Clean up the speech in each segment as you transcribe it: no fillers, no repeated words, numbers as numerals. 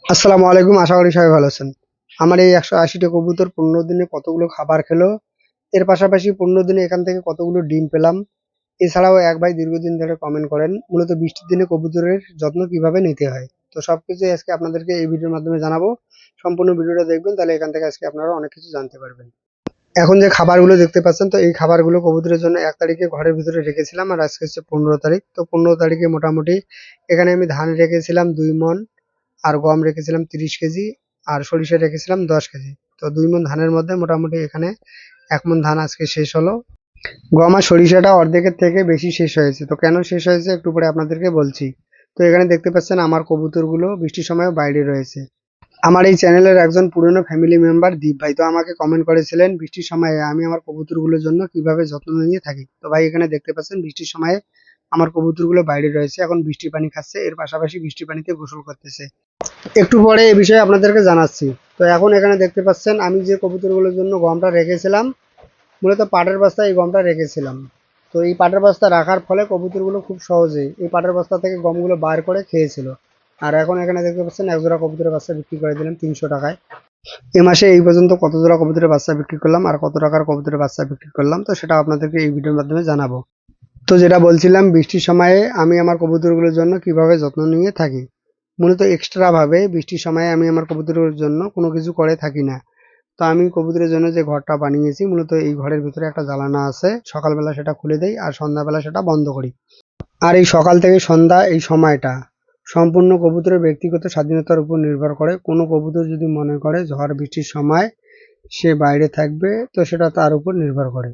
আসসালামু আলাইকুম। আশা করি সবাই ভালো আছেন। আমার এই ১৮০ টা কবুতর ১৫ দিনে কতগুলো খাবার খেলো, এর পাশাপাশি ১৫ দিনে এখান থেকে কতগুলো ডিম পেলাম। এছাড়াও এক ভাই দীর্ঘদিন ধরে কমেন্ট করেন, মূলত বৃষ্টির দিনে কবুতরের যত্ন কিভাবে নিতে হয়। তো সবকিছুই আজকে আপনাদেরকে এই ভিডিওর মাধ্যমে জানাবো। সম্পূর্ণ ভিডিওটা দেখবেন, তাহলে এখান থেকে আজকে আপনারা অনেক কিছু জানতে পারবেন। এখন যে খাবারগুলো দেখতে পাচ্ছেন, তো এই খাবারগুলো কবুতরের জন্য ১ তারিখে ঘরের ভিতরে রেখেছিলাম, আর আজকে হচ্ছে ১৫ তারিখ। তো ১৫ তারিখে মোটামুটি এখানে আমি ধান রেখেছিলাম ২ মণ, আর গম রেখেছিলাম ৩০ কেজি, আর সরিষা রেখেছিলাম ১০ কেজি। তো ২ মণ ধানের মধ্যে মোটামুটি এখানে ১ মণ ধান আজকে শেষ হলো। গম আর সরিষাটা অর্ধেকের থেকে বেশি শেষ হয়েছে। তো কেন শেষ হয়েছে একটু পরে আপনাদেরকে বলছি। তো এখানে দেখতে পাচ্ছেন আমার কবুতরগুলো বৃষ্টির সময়ও বাইরে রয়েছে। আমার এই চ্যানেলের একজন পুরনো ফ্যামিলি মেম্বার দীপ ভাই তো আমাকে কমেন্ট করেছিলেন বৃষ্টির সময়ে আমি আমার কবুতরগুলোর জন্য কিভাবে যত্ন নিয়ে থাকি। তো ভাই এখানে দেখতে পাচ্ছেন বৃষ্টির সময়ে আমার কবুতরগুলো বাইরে রয়েছে, এখন বৃষ্টির পানি খাচ্ছে, এর পাশাপাশি বৃষ্টির পানিতে গোসল করতেছে। একটু পরে এ বিষয়ে আপনাদেরকে জানাচ্ছি। তো এখন এখানে দেখতে পাচ্ছেন আমি যে কবুতরগুলোর জন্য গমটা রেখেছিলাম, মূলত পাটের বস্তায় এই গমটা রেখেছিলাম। তো এই পাটের বস্তা রাখার ফলে কবুতরগুলো খুব সহজেই এই পাটের বস্তা থেকে গমগুলো বার করে খেয়েছিল। আর এখন এখানে দেখতে পাচ্ছেন এক জোড়া কবুতরের বাচ্চা বিক্রি করে দিলাম ৩০০ টাকায়। এ মাসে এই পর্যন্ত কত জোড়া কবুতরের বাচ্চা বিক্রি করলাম আর কত টাকার কবুতরের বাচ্চা বিক্রি করলাম, তো সেটা আপনাদেরকে এই ভিডিওর মাধ্যমে জানাবো। তো যেটা বলছিলাম, বৃষ্টির সময়ে আমি আমার কবুতরগুলোর জন্য কিভাবে যত্ন নিয়ে থাকি। মূলত এক্সট্রা ভাবে বৃষ্টির সময়ে আমি আমার কবুতরের জন্য কোনো কিছু করে থাকি না। তো আমি কবুতরের জন্য যে ঘরটা বানিয়েছি, মূলত এই ঘরের ভিতরে একটা জ্বালানা আছে, সকালবেলা সেটা খুলে দেই আর সন্ধ্যাবেলা সেটা বন্ধ করি। আর এই সকাল থেকে সন্ধ্যা এই সময়টা সম্পূর্ণ কবুতরের ব্যক্তিগত স্বাধীনতার উপর নির্ভর করে। কোনো কবুতর যদি মনে করে ঝড় বৃষ্টির সময় সে বাইরে থাকবে, তো সেটা তার উপর নির্ভর করে।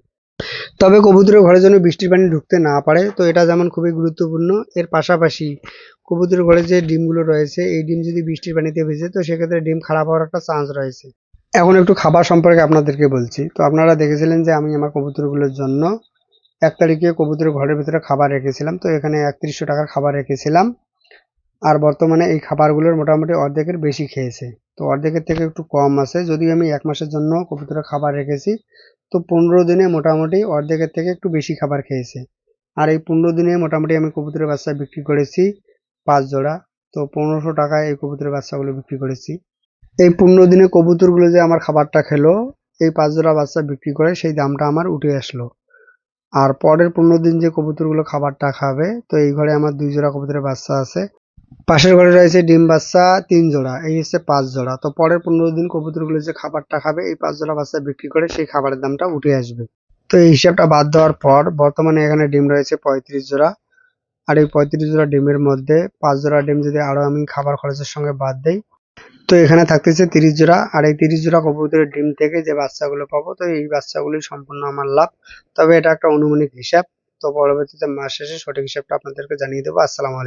তবে কবুতরের ঘরে যেন বৃষ্টির পানি ঢুকতে না পারে, তো এটা যেমন খুবই গুরুত্বপূর্ণ। এর পাশাপাশি কবুতরের ঘরে যে ডিমগুলো রয়েছে, এই ডিম যদি বৃষ্টির পানিতে ভেজে, তো সেক্ষেত্রে ডিম খারাপ হওয়ার একটা চান্স রয়েছে। এখন একটু খাবার সম্পর্কে আপনাদেরকে বলছি। তো আপনারা দেখেছিলেন যে আমি আমার কবুতরগুলোর জন্য ১ তারিখে কবুতরের ঘরের ভিতরে খাবার রেখেছিলাম। তো এখানে ৩১০০ টাকার খাবার রেখেছিলাম। আর বর্তমানে এই খাবারগুলোর মোটামুটি অর্ধেকের বেশি খেয়েছে। তো অর্ধেকের থেকে একটু কম আছে। যদিও আমি ১ মাসের জন্য কবুতরের খাবার রেখেছি, তো ১৫ দিনে মোটামুটি অর্ধেকের থেকে একটু বেশি খাবার খেয়েছে। আর এই ১৫ দিনে মোটামুটি আমি কবুতরের বাচ্চা বিক্রি করেছি ৫ জোড়া। তো ১৫০০ টাকায় এই কবুতরের বাচ্চাগুলো বিক্রি করেছি। এই ১৫ দিনে কবুতরগুলো যে আমার খাবারটা খেলো, এই ৫ জোড়া বাচ্চা বিক্রি করে সেই দামটা আমার উঠে আসলো। আর পরের ১৫ দিন যে কবুতরগুলো খাবারটা খাবে, তো এই ঘরে আমার ২ জোড়া কবুতরের বাচ্চা আছে। পাশের ঘরে রয়েছে ডিম বাচ্চা ৩ জোড়া, এই হচ্ছে ৫ জোড়া। তো পরের ১৫ দিন কবুতরগুলো যে খাবারটা খাবে, এই ৫ জোড়া বাচ্চা বিক্রি করে সেই খাবারের দামটা উঠে আসবে। তো এই হিসাবটা বাদ দেওয়ার পর বর্তমানে এখানে ডিম রয়েছে ৩৫ জোড়া। আর এই ৩৫ জোড়া ডিমের মধ্যে ৫ জোড়া ডিম যদি আরো আমি খাবার খরচের সঙ্গে বাদ দেই, তো এখানে থাকতেছে ৩০ জোড়া। আর এই ৩০ জোড়া কবুতরের ডিম থেকে যে বাচ্চাগুলো পাবো, তো এই বাচ্চাগুলোই সম্পূর্ণ আমার লাভ। তবে এটা একটা অনুমানিক হিসাব। তো পরবর্তীতে মাস শেষে সঠিক হিসাবটা আপনাদেরকে জানিয়ে দেবো। আসসালামু আলাইকুম।